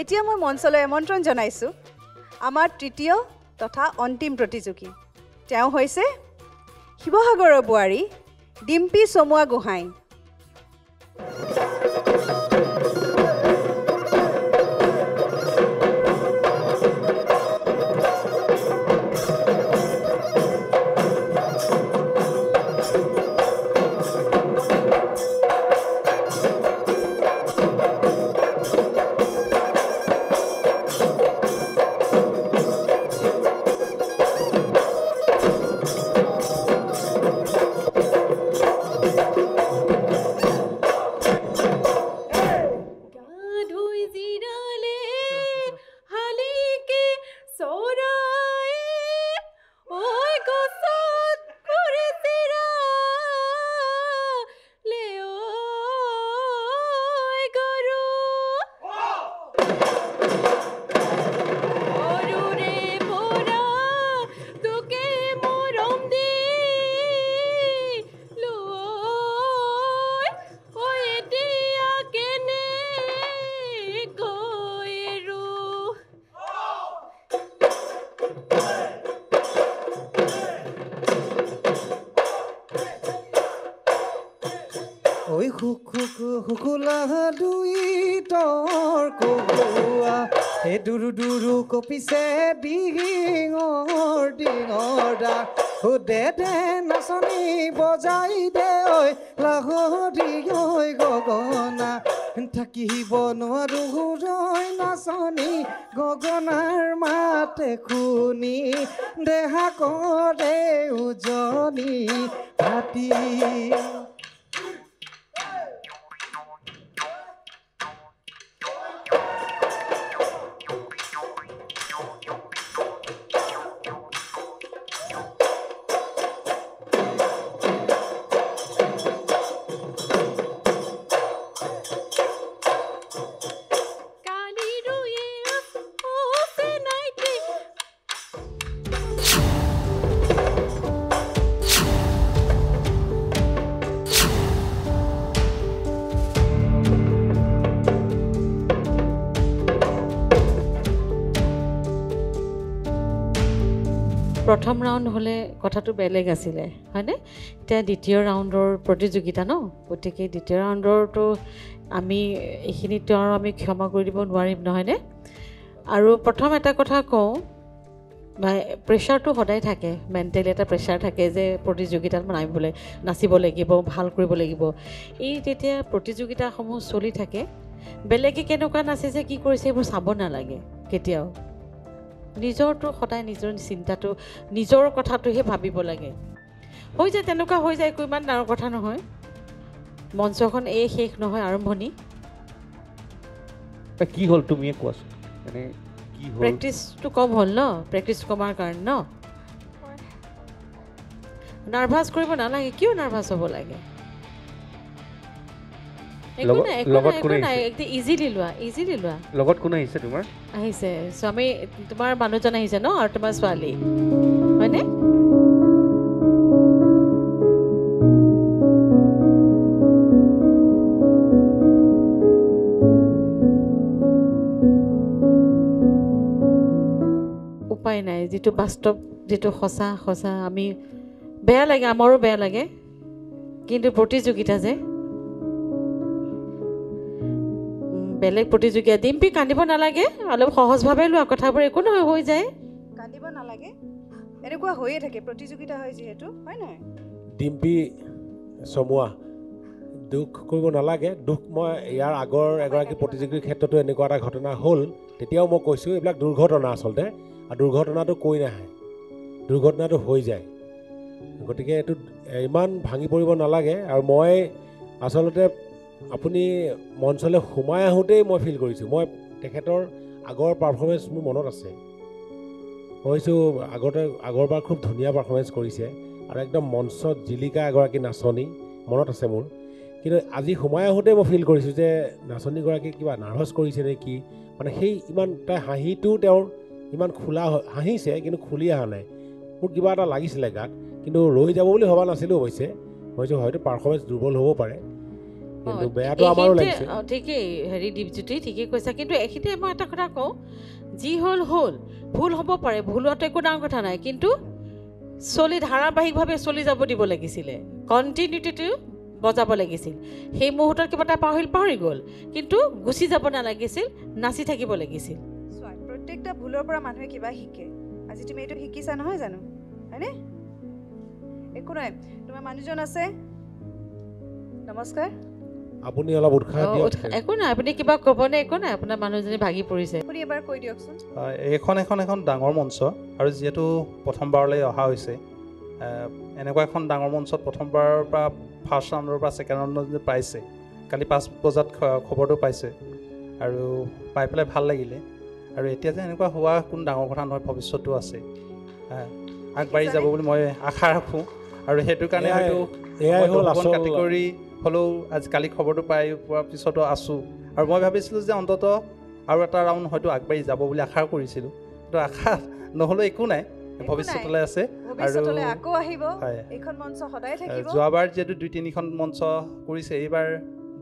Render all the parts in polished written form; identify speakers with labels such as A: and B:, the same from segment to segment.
A: এতিয়া মই মঞ্চলৈ আমন্ত্ৰণ জনাইছোঁ আমাৰ তৃতীয় তথা অন্তিম প্ৰতিযোগী। তেওঁ হৈছে শিৱসাগৰৰ বোৱাৰী ডিম্পী চমুৱা গোহাঁই।
B: ঐ শুকুলা দুই তৰ কগুৱা হে দুৰু দুৰু কপিছে ডিঙৰ ডিঙৰা দে দে নাচনি বজাই দে ঐ লাহৰি ঐ গগনা থাকিব নোৱাৰো ৰৈ নাচনি গগনাৰ মাতে শুনি দেহা কৰে উজনি ভাতি।
C: প্ৰথম ৰাউণ্ড হ'লে কথাটো বেলেগ আছিলে হয়নে? এতিয়া দ্বিতীয় ৰাউণ্ডৰ প্ৰতিযোগিতা ন, গতিকে দ্বিতীয় ৰাউণ্ডৰটো আমি এইখিনিতো আৰু আমি ক্ষমা কৰি দিব নোৱাৰিম নহয়নে? আৰু প্ৰথম এটা কথা কওঁ, প্ৰেছাৰটো সদায় থাকে, মেণ্টেলি এটা প্ৰেছাৰ থাকে যে প্ৰতিযোগিতাত নামিবলৈ, নাচিব লাগিব, ভাল কৰিব লাগিব। এই তেতিয়া প্ৰতিযোগিতাসমূহ চলি থাকে, বেলেগে কেনেকুৱা নাচিছে কি কৰিছে এইবোৰ চাব নালাগে কেতিয়াও। নিজৰটো সদায় নিজৰ চিন্তাটো, নিজৰ কথাটোহে ভাবিব লাগে। হৈ যায় তেনেকুৱা হৈ যায়, একো ইমান ডাঙৰ কথা নহয়। মঞ্চখন এই শেষ নহয়, আৰম্ভণি।
D: কি হ'ল তুমিয়ে কোৱাচোন, মানে কি হ'ল?
C: প্ৰেক্টিছটো কম হ'ল ন, প্ৰেক্টিছ কমাৰ কাৰণে ন। নাৰ্ভাছ কৰিব নালাগে, কিয় নাৰ্ভাছ হ'ব লাগে? একো নাই, একো নাই, একদম ইজিলি লোৱা, ইজিলি লোৱা।
D: লগত কোন আহিছে তোমাৰ?
C: আহিছে স্বামী, তোমাৰ মানুহজন আহিছে ন, আৰু তোমাৰ ছোৱালী হয়নে? উপায় নাই, যিটো বাস্তৱ, যিটো সঁচা সঁচা। আমি বেয়া লাগে, আমাৰো বেয়া লাগে, কিন্তু প্ৰতিযোগিতা যে বেলেগ প্ৰতিযোগিতা। ডিম্পী কান্দিব নালাগে, অলপ সহজভাৱে লোৱা কথাবোৰ, একো নহয়, হৈ যায়।
A: কান্দিব নালাগে, এনেকুৱা হৈয়ে থাকে, প্ৰতিযোগিতা হয় যিহেতু, হয় নহয়?
E: ডিম্পী চমুৱা, দুখ কৰিব নালাগে। দুখ, মই ইয়াৰ আগৰ এগৰাকী প্ৰতিযোগীৰ ক্ষেত্ৰতো এনেকুৱা এটা ঘটনা হ'ল, তেতিয়াও মই কৈছোঁ এইবিলাক দুৰ্ঘটনা আচলতে, আৰু দুৰ্ঘটনাটো কৈ নাহে, দুৰ্ঘটনাটো হৈ যায়। গতিকে এইটো ইমান ভাঙি পৰিব নালাগে। আৰু মই আচলতে আপুনি মঞ্চলৈ সোমাই আহোঁতেই মই ফিল কৰিছোঁ, মই তেখেতৰ আগৰ পাৰফৰ্মেঞ্চ মোৰ মনত আছে। ভাবিছোঁ আগৰবাৰ খুব ধুনীয়া পাৰফৰ্মেঞ্চ কৰিছে, আৰু একদম মঞ্চত জিলিকা এগৰাকী নাচনী মনত আছে মোৰ। কিন্তু আজি সোমাই আহোঁতেই মই ফিল কৰিছোঁ যে নাচনীগৰাকী কিবা নাৰ্ভাছ কৰিছে নে কি, মানে সেই ইমান তাই হাঁহিটো তেওঁৰ ইমান খোলা হাঁহিছে, কিন্তু খুলি অহা নাই। মোৰ কিবা এটা লাগিছিলে গাত, কিন্তু ৰৈ যাব বুলি ভবা নাছিলোঁ অৱশ্যে। ভাবিছোঁ হয়তো পাৰফৰ্মেঞ্চ দুৰ্বল হ'ব পাৰে। কিন্তু বেয়াটো আমাৰো লাগিছে
C: ঠিকেই হেৰি দীপজ্যোতি ঠিকেই কৈছা কিন্তু এইখিনিতে মই এটা কথা কওঁ যি হ'ল ভুল হ'ব পাৰে ভুল হোৱাটো একো ডাঙৰ কথা নাই কিন্তু ধাৰাবাহিকভাৱে চলি যাব দিব লাগিছিলে কণ্টিনিউটিটো বজাব লাগিছিল সেই মুহূৰ্তত কিবা এটা পাহৰি গ'ল কিন্তু গুচি যাব নালাগিছিল নাচি থাকিব লাগিছিল
A: প্ৰত্যেকটা ভুলৰ পৰা মানুহে কিবা শিকে আজি তুমি এইটো শিকিছা নহয় জানো হয়নে একো নাই তোমাৰ মানুহজন আছে নমস্কাৰ
E: আপুনি অলপ উৎসাহ দিয়ক
C: একো নাই আপুনি কিবা ক'বনে একো নাই আপোনাৰ মানুহজনী ভাগি পৰিছে
A: আপুনি এবাৰ কৈ দিয়কচোন
F: এখন ডাঙৰ মঞ্চ আৰু যিহেতু প্ৰথমবাৰলৈ অহা হৈছে এনেকুৱা এখন ডাঙৰ মঞ্চত প্ৰথমবাৰৰ পৰা ফাৰ্ষ্ট ৰাউণ্ডৰ পৰা ছেকেণ্ড ৰাউণ্ডত পাইছে কালি 5 বজাত খবৰটো পাইছে আৰু পাই পেলাই ভাল লাগিলে আৰু এতিয়া যে এনেকুৱা হোৱা কোনো ডাঙৰ কথা নহয় ভৱিষ্যতো আছে আগবাঢ়ি যাব বুলি মই আশা ৰাখোঁ আৰু সেইটো কাৰণে হয়তো কাটেগৰী হ'লেও কালি খবৰটো পাই পোৱাৰ পিছতো আছোঁ আৰু মই ভাবিছিলোঁ যে অন্ততঃ আৰু এটা ৰাউণ্ড হয়তো আগবাঢ়ি যাব বুলি আশা কৰিছিলোঁ কিন্তু আশা নহ'লেও একো নাই ভৱিষ্যতলৈ আছে আৰু যোৱাবাৰ যিহেতু 2-3খন মঞ্চ কৰিছে এইবাৰ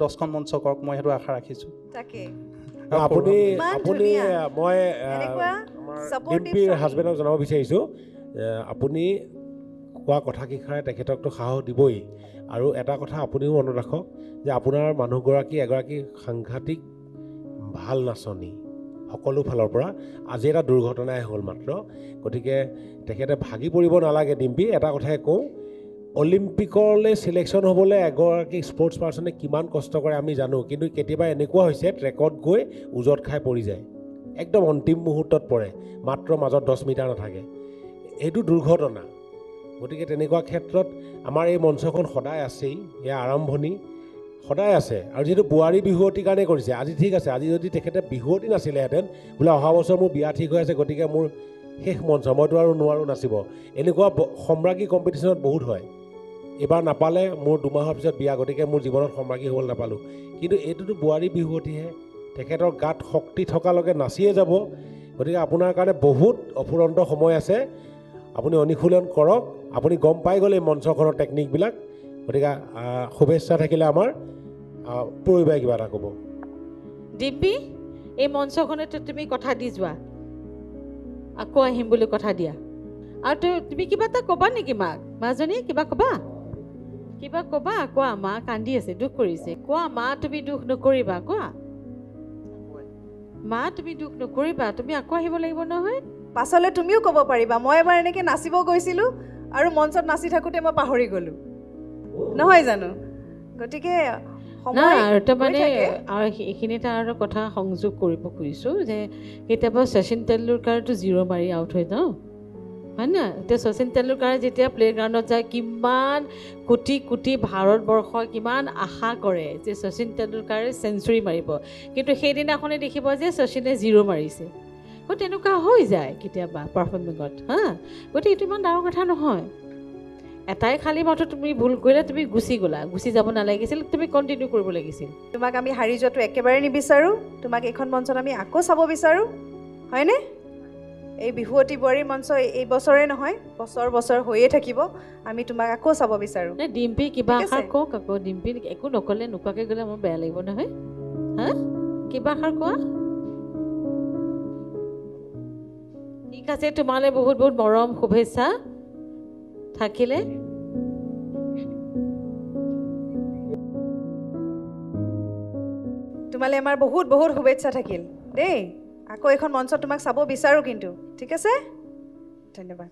F: 10খন মঞ্চ কৰক মই সেইটো আশা ৰাখিছোঁ
E: আপুনি মই ডিম্পিৰ হাজবেণ্ডক জনাব বিচাৰিছোঁ আপুনি কোৱা কথাকেইষাৰে তেখেতকতো সাহস দিবই আৰু এটা কথা আপুনিও মনত ৰাখক যে আপোনাৰ মানুহগৰাকী এগৰাকী সাংঘাতিক ভাল নাচনী সকলো ফালৰ পৰা আজি এটা দুৰ্ঘটনাই হ'ল মাত্ৰ গতিকে তেখেতে ভাগি পৰিব নালাগে ডিম্পি এটা কথাই কওঁ অলিম্পিকলৈ ছিলেকশ্যন হ'বলৈ এগৰাকী স্পৰ্টছ পাৰ্চনে কিমান কষ্ট কৰে আমি জানো কিন্তু কেতিয়াবা এনেকুৱা হৈছে ট্ৰেকত গৈ উজত খাই পৰি যায় একদম অন্তিম মুহূৰ্তত পৰে মাত্ৰ মাজত 10 মিটাৰ নাথাকে এইটো দুৰ্ঘটনা গতিকে তেনেকুৱা ক্ষেত্ৰত আমাৰ এই মঞ্চখন সদায় আছেই এয়া আৰম্ভণি সদায় আছে আৰু যিহেতু বোৱাৰী বিহুৱতীৰ কাৰণে কৰিছে আজি ঠিক আছে আজি যদি তেখেতে বিহুৱতী নাছিলেহেঁতেন বোলে অহা বছৰ মোৰ বিয়া ঠিক হৈ আছে গতিকে মোৰ শেষ মঞ্চ মইতো আৰু নোৱাৰোঁ নাচিব এনেকুৱা সম্ৰাজ্ঞী কম্পিটিশ্যনত বহুত হয় এইবাৰ নাপালে মোৰ 2 মাহৰ পিছত বিয়া গতিকে মোৰ জীৱনত সম্ৰাজ্ঞী হ'বলৈ নাপালোঁ কিন্তু এইটোতো বোৱাৰী বিহুৱতীহে তেখেতৰ গাত শক্তি থকালৈকে নাচিয়ে যাব গতিকে আপোনাৰ কাৰণে বহুত অফুৰন্ত সময় আছে আপুনি অনুশীলন কৰক আপুনি গম পাই গ'লে এই মঞ্চখনৰ টেকনিকবিলাক গতিকে শুভেচ্ছা থাকিলে আমাৰ পৰিবাৰে কিবা এটা ক'ব
C: ডিম্পি এই মঞ্চখনতে তুমি কথা দি যোৱা আকৌ আহিম বুলি কথা দিয়া আৰু তুমি কিবা এটা ক'বা নেকি মাজনী কিবা ক'বা কোৱা মা কান্দি আছে দুখ কৰিছে কোৱা মা তুমি দুখ নকৰিবা কোৱা মা তুমি দুখ নকৰিবা তুমি আকৌ আহিব লাগিব নহয়
A: পাছলৈ তুমিও ক'ব পাৰিবা মই এবাৰ এনেকৈ নাচিব গৈছিলোঁ আৰু মঞ্চত নাচি থাকোঁতে মই পাহৰি গ'লোঁ নহয় জানো গতিকে
C: তাৰমানে আৰু এইখিনিতে আৰু কথা সংযোগ কৰিব খুজিছোঁ যে কেতিয়াবা শচীন তেণ্ডুলকাৰটো 0 মাৰি আউট হৈ যাওঁ হয় না এতিয়া শচীন তেণ্ডুলকাৰে যেতিয়া প্লে'গ্ৰাউণ্ডত যায় কিমান কোটি কোটি ভাৰতবৰ্ষই কিমান আশা কৰে যে শচীন তেণ্ডুলকাৰে চেঞ্চুৰী মাৰিব কিন্তু সেইদিনাখনে দেখিব যে শচীনে 0 মাৰিছে তেনেকুৱা হৈ যায় কেতিয়াবা পাৰফৰ্মিঙত গতিকে এইটো ইমান ডাঙৰ কথা নহয় এটাই খালী মাত্ৰ তুমি ভুল কৰিলে তুমি গুচি যাব নালাগিছিল তুমি কণ্টিনিউ কৰিব লাগিছিল
A: তোমাক আমি হাৰি যোৱাটো একেবাৰে নিবিচাৰোঁ তোমাক এইখন মঞ্চত আমি আকৌ চাব বিচাৰোঁ হয়নে এই বিহুৱতী বোৱাৰীৰ মঞ্চ এই বছৰে নহয় বছৰ হৈয়ে থাকিব আমি তোমাক আকৌ চাব বিচাৰোঁ
C: ডিম্পি কিবা এষাৰ কওক আকৌ ডিম্পি একো নক'লে নোকোৱাকৈ গ'লে মোৰ বেয়া লাগিব নহয় কিবা এষাৰ কোৱা ঠিক আছে তোমালৈ বহুত বহুত মৰম শুভেচ্ছা থাকিলে
A: তোমালৈ আমাৰ বহুত বহুত শুভেচ্ছা থাকিল দেই আকৌ এখন মঞ্চত তোমাক চাব বিচাৰোঁ কিন্তু ঠিক আছে ধন্যবাদ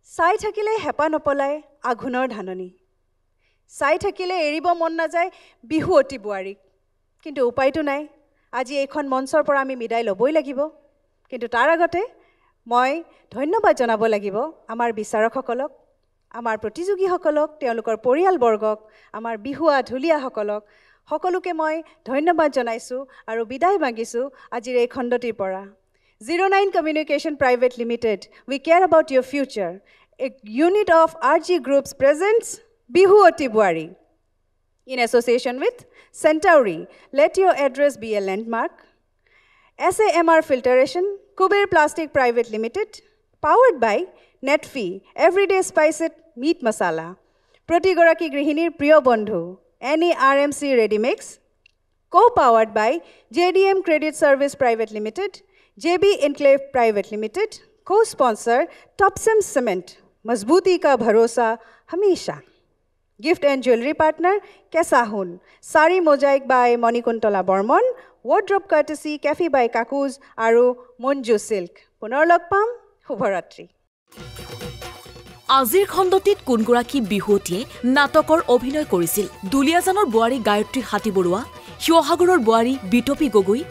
A: চাই থাকিলে হেঁপাহ নপলায় আঘোণৰ ধাননি চাই থাকিলে এৰিব মন নাযায় বিহুৱতী বোৱাৰীক কিন্তু উপায়টো নাই আজি এইখন মঞ্চৰ পৰা আমি বিদায় ল'বই লাগিব কিন্তু তাৰ আগতে মই ধন্যবাদ জনাব লাগিব আমাৰ বিচাৰকসকলক আমাৰ প্ৰতিযোগীসকলক তেওঁলোকৰ পৰিয়ালবৰ্গক আমাৰ বিহুৱা ঢুলীয়াসকলক সকলোকে মই ধন্যবাদ জনাইছোঁ আৰু বিদায় মাগিছোঁ আজিৰ এই খণ্ডটিৰ পৰা 09 Communication Private Limited, we care about your future. A unit of RG Groups presents Bihuoti Buari. In association with Centauri, let your address be a landmark. SAMR Filtration, Kuber Plastic Private Limited, powered by Netfee, Everyday Spiced Meat Masala. Protigoraki Grihinir Priyo Bondhu, NERMC Readymix, co-powered by JDM Credit Service Private Limited, JB Enclave Private Limited, co-sponsor Topsem Cement, Mazbooti ka bharosa hamesha. Gift and jewelry partner Kesahun, Sari Mosaic by Monikuntola Bormon, wardrobe courtesy Cafe by Kakuz aru Monju Silk. Punar log pam, Shubharatri.
G: আজিৰ খণ্ডটিত কোনগৰাকী বিহুৱতীয়ে নাটকৰ অভিনয় কৰিছিল? দুলিয়াজানৰ বোৱাৰী গায়ত্ৰী হাতী বৰুৱা, শিৱসাগৰৰ বোৱাৰী বিতপী গগৈ,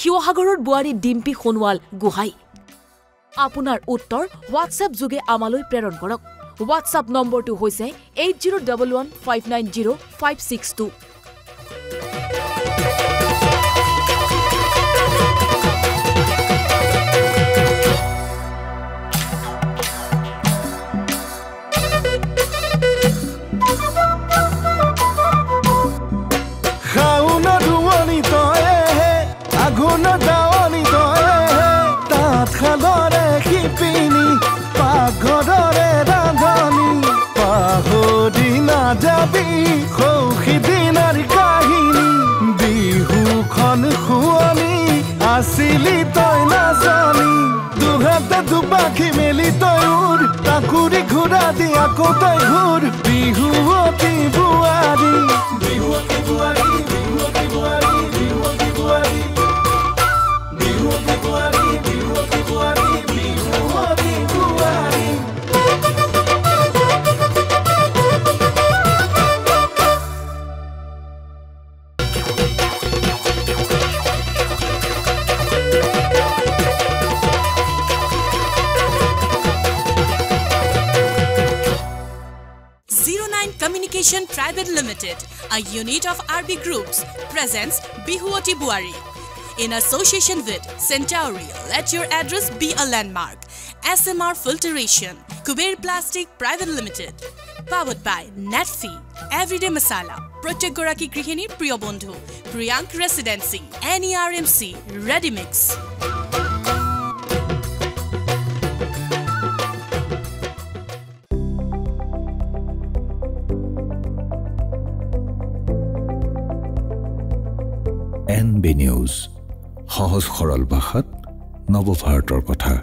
G: শিৱসাগৰৰ বোৱাৰী ডিম্পী সোণোৱাল গোহাঁই। আপোনাৰ উত্তৰ হোৱাটছএপ যোগে আমালৈ প্ৰেৰণ কৰক। হোৱাটছএপ নম্বৰটো হৈছে 8011590562।
H: আছিলি তই নাজানি দুহাতে দুপাখি মেলি তই উৰ তাকুৰি ঘূৰা দি আকৌ তই ঘূৰ বিহুৱতী বোৱাৰী বিহুৱতী বোৱাৰী বিহুৱতী বোৱাৰী বিহুৱতী বোৱাৰী বিহুৱতী বোৱাৰী বিহুৱতী বোৱাৰী বিহুৱতী বোৱাৰী
I: Communication Private Limited, a unit of RB Groups, presents Bihuwati Buari. In association with Centauri, let your address be a landmark. SMR Filtration, Kuber Plastic Private Limited. Powered by Netfee, Everyday Masala, Protect Goraki Grihini Priyobondhu, Priyank Residency, NERMC, Readymix.
J: NB News, সহজ সৰল ভাষাত নৱভাৰতৰ কথা।